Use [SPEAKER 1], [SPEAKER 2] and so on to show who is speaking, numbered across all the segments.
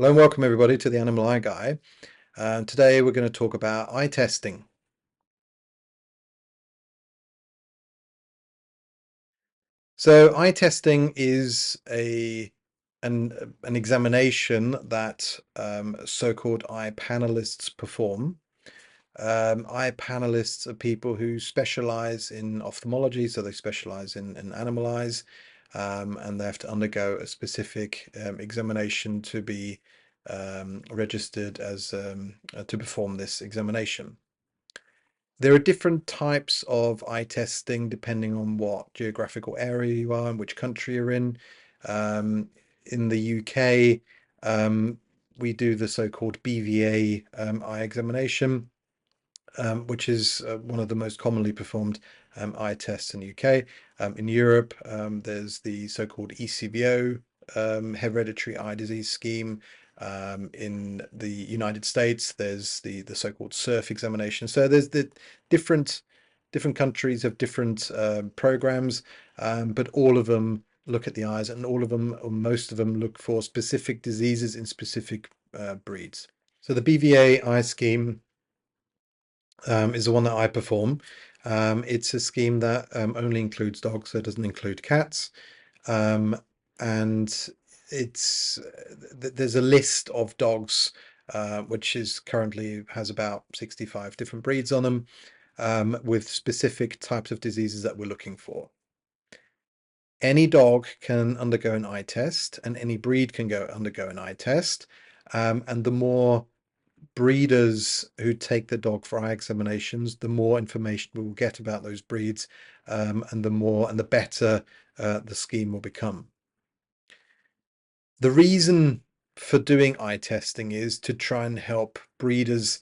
[SPEAKER 1] Hello and welcome everybody to the Animal Eye Guy. Today we're going to talk about eye testing. So eye testing is an examination that so-called eye panelists perform. Eye panelists are people who specialize in ophthalmology, so they specialize in animal eyes, and they have to undergo a specific examination to be registered as to perform this examination. There are different types of eye testing depending on what geographical area you are and which country you're in. In the UK, we do the so-called BVA eye examination, which is one of the most commonly performed eye tests in the UK. In Europe, there's the so-called ECVO hereditary eye disease scheme. In the United States, there's the so-called SERF examination. So there's the different countries have different programs, but all of them look at the eyes, and all of them, or most of them, look for specific diseases in specific breeds. So the BVA eye scheme is the one that I perform. It's a scheme that only includes dogs, so it doesn't include cats. And there's a list of dogs which is currently has about 65 different breeds on them, with specific types of diseases that we're looking for. Any dog can undergo an eye test, and any breed can undergo an eye test. And the more breeders who take the dog for eye examinations, the more information we will get about those breeds, and the better the scheme will become. The reason for doing eye testing is to try and help breeders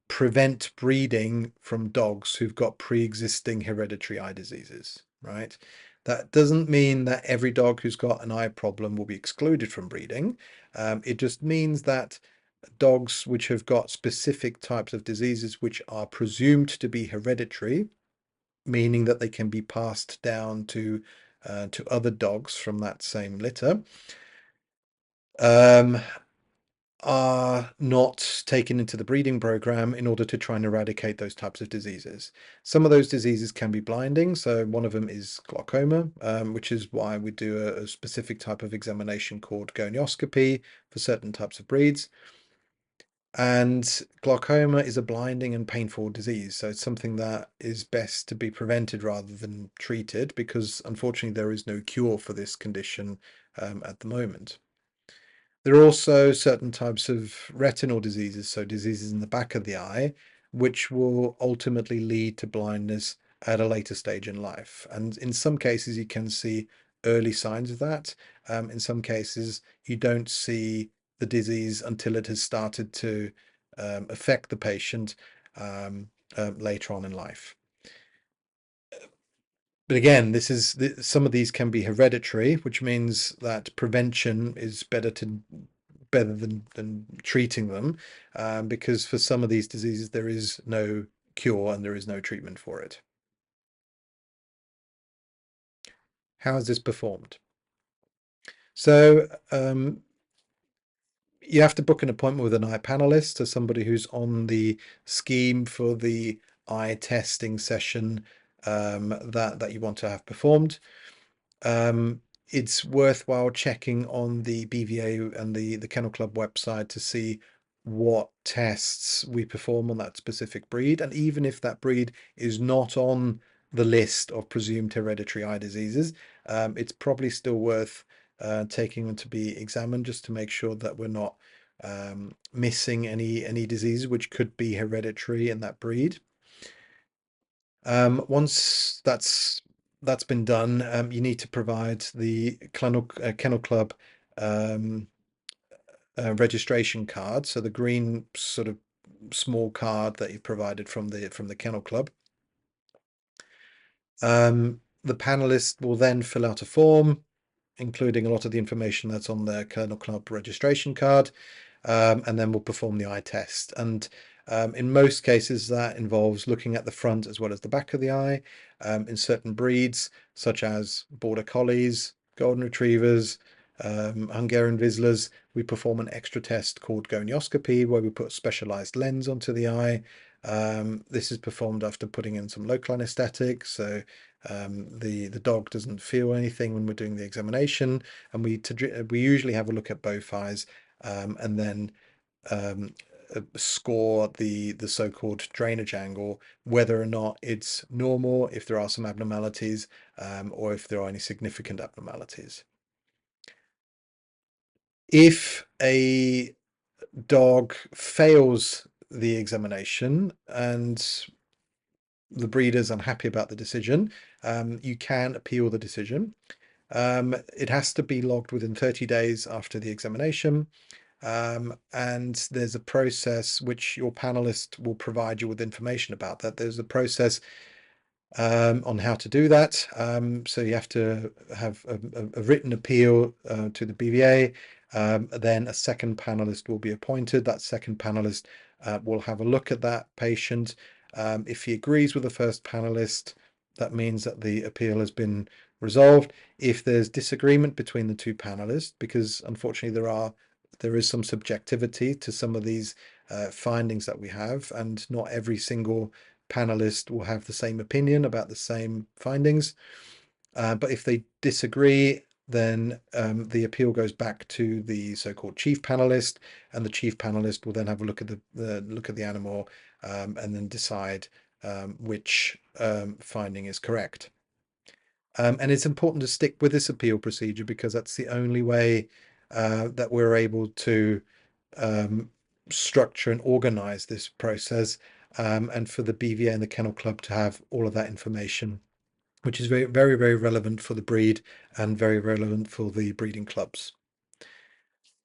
[SPEAKER 1] prevent breeding from dogs who've got pre-existing hereditary eye diseases, right? That doesn't mean that every dog who's got an eye problem will be excluded from breeding. It just means that dogs which have got specific types of diseases which are presumed to be hereditary, meaning that they can be passed down to other dogs from that same litter, are not taken into the breeding program in order to try and eradicate those types of diseases. Some of those diseases can be blinding. So one of them is glaucoma, which is why we do a specific type of examination called gonioscopy for certain types of breeds. And glaucoma is a blinding and painful disease. So it's something that is best to be prevented rather than treated, because unfortunately there is no cure for this condition at the moment. There are also certain types of retinal diseases, so diseases in the back of the eye, which will ultimately lead to blindness at a later stage in life. And in some cases, you can see early signs of that. In some cases, you don't see the disease until it has started to affect the patient later on in life. But again, some of these can be hereditary, which means that prevention is better than treating them, because for some of these diseases there is no cure and there is no treatment for it. How is this performed? So you have to book an appointment with an eye panelist, so somebody who's on the scheme for the eye testing session that you want to have performed. It's worthwhile checking on the BVA and the Kennel Club website to see what tests we perform on that specific breed. And even if that breed is not on the list of presumed hereditary eye diseases, it's probably still worth taking them to be examined, just to make sure that we're not missing any diseases which could be hereditary in that breed. Once that's been done, you need to provide the Kennel Club registration card, so the green sort of small card that you provided from the Kennel Club. The panelist will then fill out a form, including a lot of the information that's on the Kennel Club registration card, and then we'll perform the eye test. And in most cases, that involves looking at the front as well as the back of the eye. In certain breeds, such as Border Collies, Golden Retrievers, Hungarian Vizslas, we perform an extra test called gonioscopy, where we put a specialized lens onto the eye. This is performed after putting in some local anesthetic, so the dog doesn't feel anything when we're doing the examination, and we usually have a look at both eyes, and then um, score the so-called drainage angle, whether or not it's normal, if there are some abnormalities, or if there are any significant abnormalities. If a dog fails the examination and the breeder's unhappy about the decision, you can appeal the decision. It has to be logged within 30 days after the examination. And there's a process which your panelist will provide you with information about that. There's a process on how to do that. So you have to have a written appeal to the BVA. Then a second panelist will be appointed. That second panelist will have a look at that patient. If he agrees with the first panelist, that means that the appeal has been resolved. If there's disagreement between the two panelists, because unfortunately there is some subjectivity to some of these findings that we have, and not every single panelist will have the same opinion about the same findings. But if they disagree, then the appeal goes back to the so-called chief panelist, and the chief panelist will then have a look at the animal and then decide which finding is correct. And it's important to stick with this appeal procedure, because that's the only way that we're able to structure and organize this process, and for the BVA and the Kennel Club to have all of that information, which is very, very, very relevant for the breed and very relevant for the breeding clubs.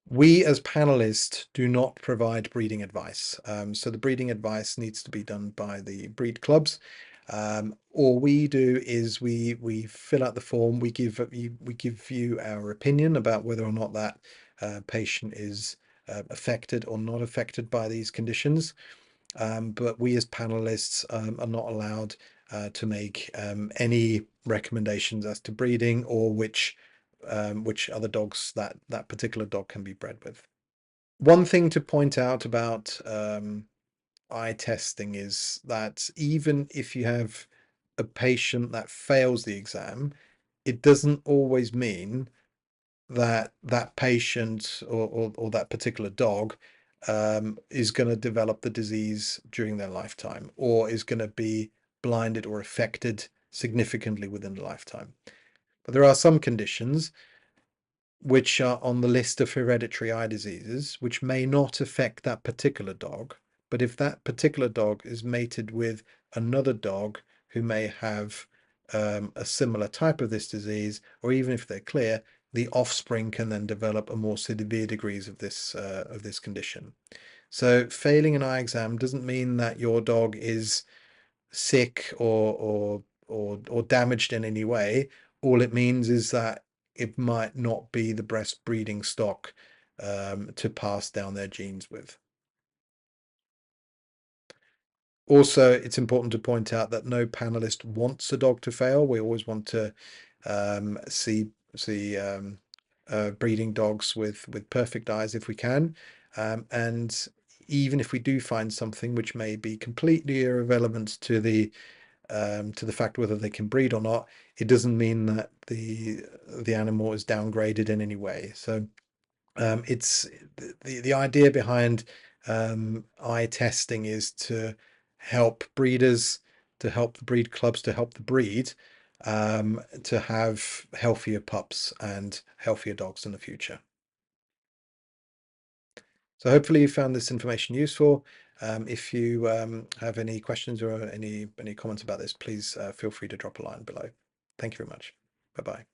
[SPEAKER 1] We as panelists do not provide breeding advice. So the breeding advice needs to be done by the breed clubs. All we do is we fill out the form, we give you our opinion about whether or not that patient is affected or not affected by these conditions. But we as panelists are not allowed to make any recommendations as to breeding, or which other dogs that particular dog can be bred with. One thing to point out about eye testing is that even if you have a patient that fails the exam, it doesn't always mean that that patient or that particular dog is going to develop the disease during their lifetime, or is going to be blinded or affected significantly within the lifetime. But there are some conditions which are on the list of hereditary eye diseases, which may not affect that particular dog. But if that particular dog is mated with another dog who may have a similar type of this disease, or even if they're clear, the offspring can then develop a more severe degrees of this condition. So failing an eye exam doesn't mean that your dog is sick or damaged in any way. All it means is that it might not be the best breeding stock to pass down their genes with. Also, it's important to point out that no panelist wants a dog to fail. We always want to see breeding dogs with perfect eyes if we can, and even if we do find something which may be completely irrelevant to the fact whether they can breed or not, it doesn't mean that the animal is downgraded in any way. So it's the idea behind eye testing is to help breeders, to help the breed clubs, to help the breed to have healthier pups and healthier dogs in the future. So hopefully you found this information useful. If you have any questions or any comments about this, please feel free to drop a line below. Thank you very much. Bye-bye.